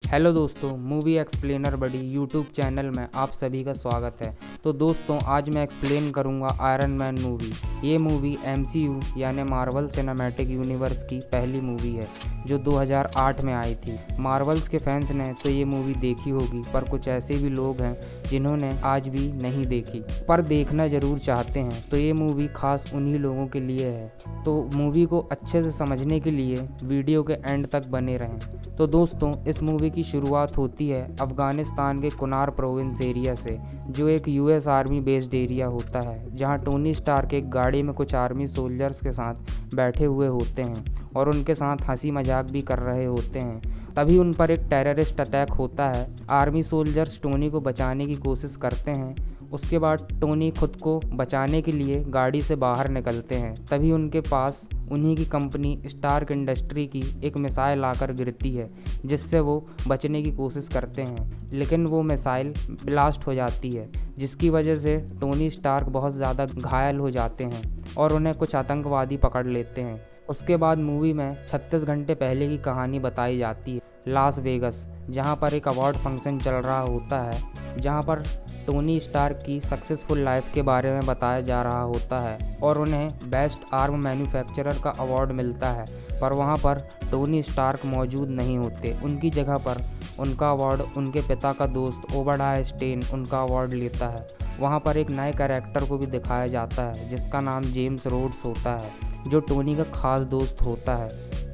Hello दोस्तों, movie explainer बडी YouTube channel में आप सभी का स्वागत है। तो दोस्तों, आज मैं एक्सप्लेन करूंगा आयरन मैन मूवी। ये मूवी MCU यानी मार्वल सिनेमैटिक यूनिवर्स की पहली मूवी है जो 2008 में आई थी। मार्वल्स के फैंस ने तो ये मूवी देखी होगी, पर कुछ ऐसे भी लोग हैं जिन्होंने आज भी नहीं देखी पर देखना ज़रूर चाहते हैं। तो ये मूवी खास उन्हीं लोगों के लिए है। तो मूवी को अच्छे से समझने के लिए वीडियो के एंड तक बने रहें। तो दोस्तों, इस मूवी की शुरुआत होती है अफ़गानिस्तान के कुनार प्रोविंस एरिया से, जो एक US आर्मी बेस्ड एरिया होता है, जहां टोनी स्टार्क एक गाड़ी में कुछ आर्मी सोल्जर्स के साथ बैठे हुए होते हैं और उनके साथ हंसी मजाक भी कर रहे होते हैं। तभी उन पर एक टेररिस्ट अटैक होता है। आर्मी सोल्जर्स टोनी को बचाने की कोशिश करते हैं। उसके बाद टोनी खुद को बचाने के लिए गाड़ी से बाहर निकलते हैं। तभी उनके पास उन्हीं की कंपनी स्टार्क इंडस्ट्री की एक मिसाइल आकर गिरती है, जिससे वो बचने की कोशिश करते हैं, लेकिन वो मिसाइल ब्लास्ट हो जाती है, जिसकी वजह से टोनी स्टार्क बहुत ज़्यादा घायल हो जाते हैं और उन्हें कुछ आतंकवादी पकड़ लेते हैं। उसके बाद मूवी में 36 घंटे पहले की कहानी बताई जाती है, लास वेगस, जहां पर एक अवार्ड फंक्शन चल रहा होता है, जहां पर टोनी स्टार्क की सक्सेसफुल लाइफ के बारे में बताया जा रहा होता है और उन्हें बेस्ट आर्म मैन्युफैक्चरर का अवार्ड मिलता है। पर वहां पर टोनी स्टार्क मौजूद नहीं होते। उनकी जगह पर उनका अवार्ड उनके पिता का दोस्त ओबेडाय स्टेन उनका अवार्ड लेता है। वहां पर एक नए कैरेक्टर को भी दिखाया जाता है, जिसका नाम जेम्स रोड्स होता है, जो टोनी का खास दोस्त होता है।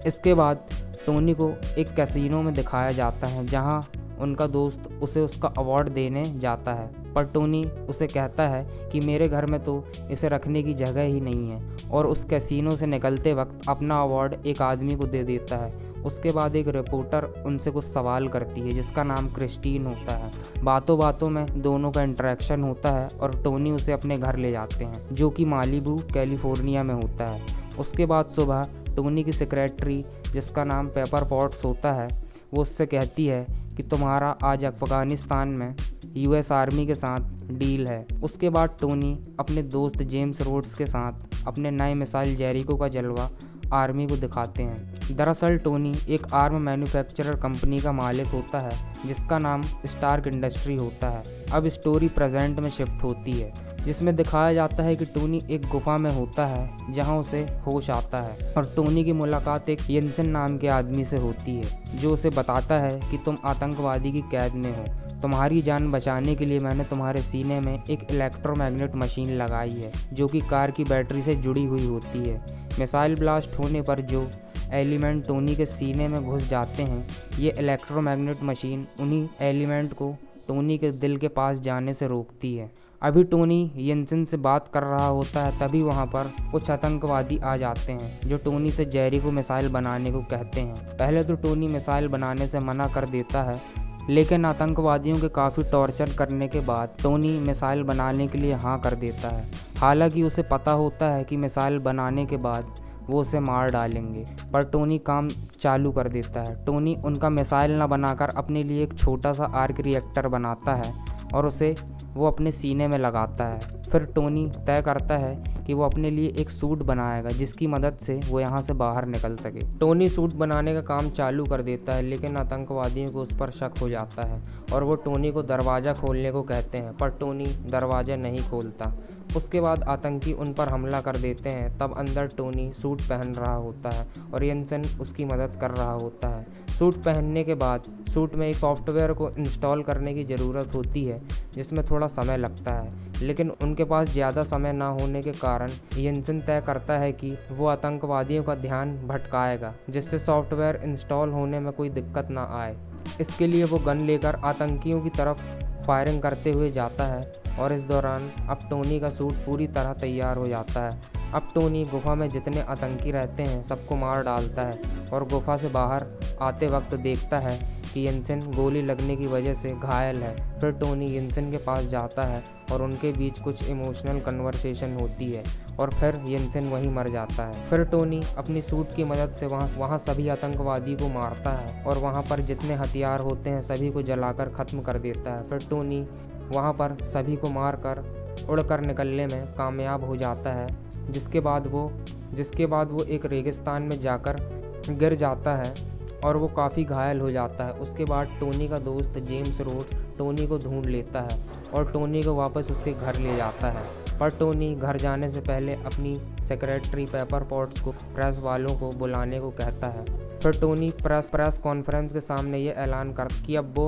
इसके बाद टोनी को एक कैसीनो में दिखाया जाता है, जहां उनका दोस्त उसे उसका अवार्ड देने जाता है, पर टोनी उसे कहता है कि मेरे घर में तो इसे रखने की जगह ही नहीं है, और उस कैसीनो से निकलते वक्त अपना अवार्ड एक आदमी को दे देता है। उसके बाद एक रिपोर्टर उनसे कुछ सवाल करती है, जिसका नाम क्रिस्टीन होता है। बातों बातों में दोनों का इंटरेक्शन होता है और टोनी उसे अपने घर ले जाते हैं, जो कि मालिबू कैलिफोर्निया में होता है। उसके बाद सुबह टोनी की सेक्रेटरी, जिसका नाम पेपर पॉट्स होता है, वो उससे कहती है कि तुम्हारा आज अफ़गानिस्तान में US आर्मी के साथ डील है। उसके बाद टोनी अपने दोस्त जेम्स रोड्स के साथ अपने नए मिसाइल जेरिको का जलवा आर्मी को दिखाते हैं। दरअसल टोनी एक आर्म मैन्युफैक्चरर कंपनी का मालिक होता है, जिसका नाम स्टार्क इंडस्ट्री होता है। अब स्टोरी प्रेजेंट में शिफ्ट होती है, जिसमें दिखाया जाता है कि टोनी एक गुफा में होता है, जहां उसे होश आता है और टोनी की मुलाकात एक येंसन नाम के आदमी से होती है, जो उसे बताता है कि तुम आतंकवादी की कैद में हो। तुम्हारी जान बचाने के लिए मैंने तुम्हारे सीने में एक इलेक्ट्रोमैग्नेट मशीन लगाई है, जो कि कार की बैटरी से जुड़ी हुई होती है। मिसाइल ब्लास्ट होने पर जो एलिमेंट टोनी के सीने में घुस जाते हैं, ये इलेक्ट्रोमैग्नेट मशीन उन्हीं एलिमेंट को टोनी के दिल के पास जाने से रोकती है। अभी टोनी येंसन से बात कर रहा होता है, तभी वहाँ पर कुछ आतंकवादी आ जाते हैं, जो टोनी से जेरिको मिसाइल बनाने को कहते हैं। पहले तो टोनी मिसाइल बनाने से मना कर देता है, लेकिन आतंकवादियों के काफ़ी टॉर्चर करने के बाद टोनी मिसाइल बनाने के लिए हाँ कर देता है। हालांकि उसे पता होता है कि मिसाइल बनाने के बाद वो उसे मार डालेंगे, पर टोनी काम चालू कर देता है। टोनी उनका मिसाइल न बनाकर अपने लिए एक छोटा सा आर्क रिएक्टर बनाता है और उसे वो अपने सीने में लगाता है। फिर टोनी तय करता है कि वो अपने लिए एक सूट बनाएगा, जिसकी मदद से वो यहाँ से बाहर निकल सके। टोनी सूट बनाने का काम चालू कर देता है, लेकिन आतंकवादियों को उस पर शक हो जाता है और वो टोनी को दरवाज़ा खोलने को कहते हैं, पर टोनी दरवाज़ा नहीं खोलता। उसके बाद आतंकी उन पर हमला कर देते हैं। तब अंदर टोनी सूट पहन रहा होता है और येंसन उसकी मदद कर रहा होता है। सूट पहनने के बाद सूट में एक सॉफ्टवेयर को इंस्टॉल करने की ज़रूरत होती है, जिसमें थोड़ा समय लगता है, लेकिन उनके पास ज़्यादा समय ना होने के कारण येंसन तय करता है कि वो आतंकवादियों का ध्यान भटकाएगा, जिससे सॉफ्टवेयर इंस्टॉल होने में कोई दिक्कत ना आए। इसके लिए वो गन लेकर आतंकियों की तरफ फायरिंग करते हुए जाता है और इस दौरान अब टोनी का सूट पूरी तरह तैयार हो जाता है। अब टोनी गुफा में जितने आतंकी रहते हैं सबको मार डालता है और गुफा से बाहर आते वक्त देखता है कि येंसन गोली लगने की वजह से घायल है। फिर टोनी येंसन के पास जाता है और उनके बीच कुछ इमोशनल कन्वर्सेशन होती है और फिर येंसन वहीं मर जाता है। फिर टोनी अपनी सूट की मदद से वहाँ सभी आतंकवादी को मारता है और वहाँ पर जितने हथियार होते हैं सभी को जलाकर ख़त्म कर देता है। फिर टोनी वहाँ पर सभी को मारकर उड़कर निकलने में कामयाब हो जाता है, जिसके बाद वो एक रेगिस्तान में जाकर गिर जाता है और वो काफ़ी घायल हो जाता है। उसके बाद टोनी का दोस्त जेम्स रोड्स टोनी को ढूंढ लेता है और टोनी को वापस उसके घर ले जाता है। पर टोनी घर जाने से पहले अपनी सेक्रेटरी पेपर पॉट्स को प्रेस वालों को बुलाने को कहता है। फिर टोनी प्रेस कॉन्फ्रेंस के सामने ये ऐलान कर कि अब वो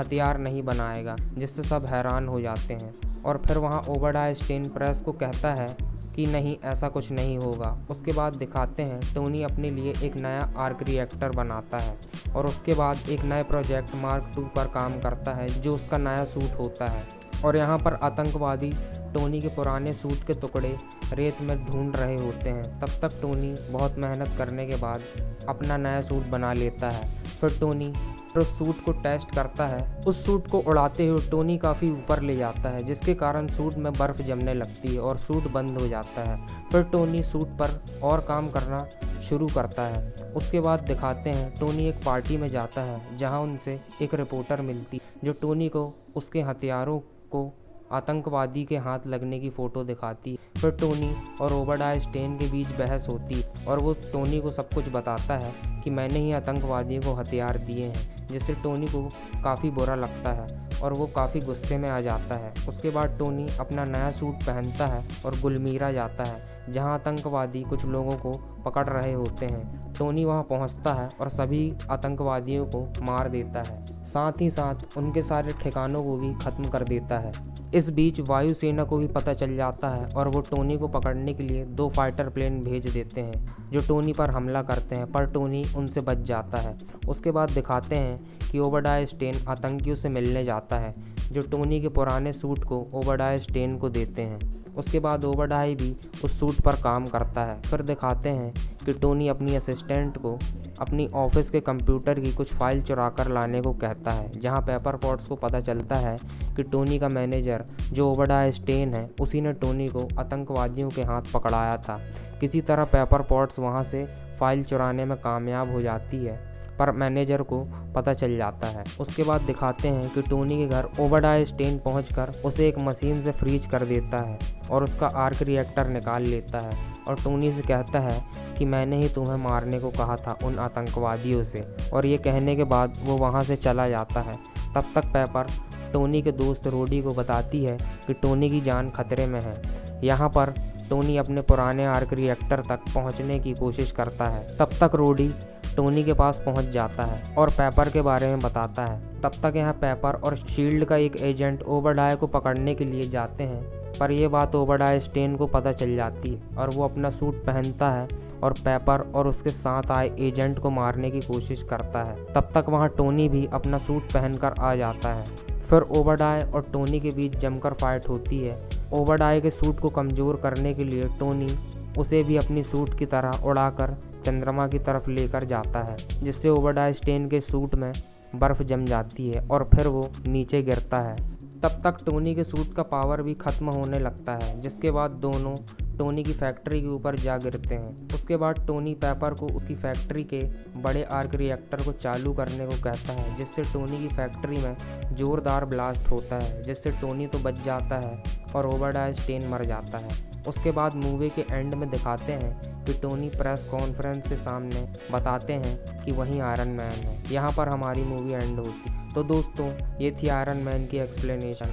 हथियार नहीं बनाएगा, जिससे सब हैरान हो जाते हैं। और फिर वहाँ ओबेडाय स्टेन प्रेस को कहता है कि नहीं, ऐसा कुछ नहीं होगा। उसके बाद दिखाते हैं टोनी अपने लिए एक नया आर्क रिएक्टर बनाता है और उसके बाद एक नए प्रोजेक्ट मार्क 2 पर काम करता है, जो उसका नया सूट होता है। और यहाँ पर आतंकवादी टोनी के पुराने सूट के टुकड़े रेत में ढूंढ रहे होते हैं। तब तक टोनी बहुत मेहनत करने के बाद अपना नया सूट बना लेता है। फिर टोनी उस सूट को टेस्ट करता है। उस सूट को उड़ाते हुए टोनी काफ़ी ऊपर ले जाता है, जिसके कारण सूट में बर्फ़ जमने लगती है और सूट बंद हो जाता है। फिर टोनी सूट पर और काम करना शुरू करता है। उसके बाद दिखाते हैं टोनी एक पार्टी में जाता है, जहां उनसे एक रिपोर्टर मिलती जो टोनी को उसके हथियारों को आतंकवादी के हाथ लगने की फ़ोटो दिखाती। फिर टोनी और ओबेडाय स्टेन के बीच बहस होती और वो टोनी को सब कुछ बताता है कि मैंने ही आतंकवादियों को हथियार दिए हैं, जिससे टोनी को काफ़ी बुरा लगता है और वो काफ़ी गुस्से में आ जाता है। उसके बाद टोनी अपना नया सूट पहनता है और गुलमीरा जाता है, जहां आतंकवादी कुछ लोगों को पकड़ रहे होते हैं। टोनी वहां पहुंचता है और सभी आतंकवादियों को मार देता है, साथ ही साथ उनके सारे ठिकानों को भी ख़त्म कर देता है। इस बीच वायुसेना को भी पता चल जाता है और वो टोनी को पकड़ने के लिए 2 फाइटर प्लेन भेज देते हैं, जो टोनी पर हमला करते हैं, पर टोनी उनसे बच जाता है। उसके बाद दिखाते हैं कि ओबेडाय स्टेन आतंकियों से मिलने जाता है, जो टोनी के पुराने सूट को ओबेडाय स्टेन को देते हैं। उसके बाद ओबेडाय भी उस सूट पर काम करता है। फिर दिखाते हैं कि टोनी अपनी असिस्टेंट को अपनी ऑफिस के कंप्यूटर की कुछ फाइल चुरा कर लाने को कहता है, जहां पेपर पॉट्स को पता चलता है कि टोनी का मैनेजर जो ओबेडाय स्टेन है, उसी ने टोनी को आतंकवादियों के हाथ पकड़ाया था। किसी तरह पेपर पॉट्स वहां से फाइल चुराने में कामयाब हो जाती है, पर मैनेजर को पता चल जाता है। उसके बाद दिखाते हैं कि टोनी के घर ओबेडाय स्टेन पहुंचकर उसे एक मशीन से फ्रीज कर देता है और उसका आर्क रिएक्टर निकाल लेता है और टोनी से कहता है कि मैंने ही तुम्हें मारने को कहा था उन आतंकवादियों से। और ये कहने के बाद वो वहाँ से चला जाता है। तब तक पेपर टोनी के दोस्त रोडी को बताती है कि टोनी की जान खतरे में है। यहाँ पर टोनी अपने पुराने आर्क रिएक्टर तक पहुँचने की कोशिश करता है। तब तक रोडी टोनी के पास पहुंच जाता है और पेपर के बारे में बताता है। तब तक यहाँ पेपर और शील्ड का एक एजेंट ओबेडाय को पकड़ने के लिए जाते हैं, पर यह बात ओबेडाय स्टेन को पता चल जाती है और वो अपना सूट पहनता है और पेपर और उसके साथ आए एजेंट को मारने की कोशिश करता है। तब तक वहाँ टोनी भी अपना सूट पहनकर आ जाता है। फिर ओबेडाय और टोनी के बीच जमकर फाइट होती है। ओबेडाय के सूट को कमज़ोर करने के लिए टोनी उसे भी अपनी सूट की तरह उड़ाकर चंद्रमा की तरफ लेकर जाता है, जिससे ओबेडाय स्टेन के सूट में बर्फ़ जम जाती है और फिर वो नीचे गिरता है। तब तक टोनी के सूट का पावर भी ख़त्म होने लगता है, जिसके बाद दोनों टोनी की फैक्ट्री के ऊपर जा गिरते हैं। उसके बाद टोनी पेपर को उसकी फैक्ट्री के बड़े आर्क रिएक्टर को चालू करने को कहता है, जिससे टोनी की फैक्ट्री में ज़ोरदार ब्लास्ट होता है, जिससे टोनी तो बच जाता है और ओबेडाय स्टेन मर जाता है। उसके बाद मूवी के एंड में दिखाते हैं कि टोनी प्रेस कॉन्फ्रेंस के सामने बताते हैं कि वही आयरन मैन है। यहाँ पर हमारी मूवी एंड होती। तो दोस्तों, ये थी आयरन मैन की एक्सप्लेनेशन।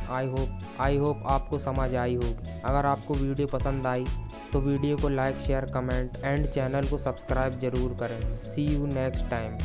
आई होप आपको समझ आई होगी। अगर आपको वीडियो पसंद आई तो वीडियो को like, share, comment and channel को सब्सक्राइब जरूर करें। सी यू नेक्स्ट टाइम।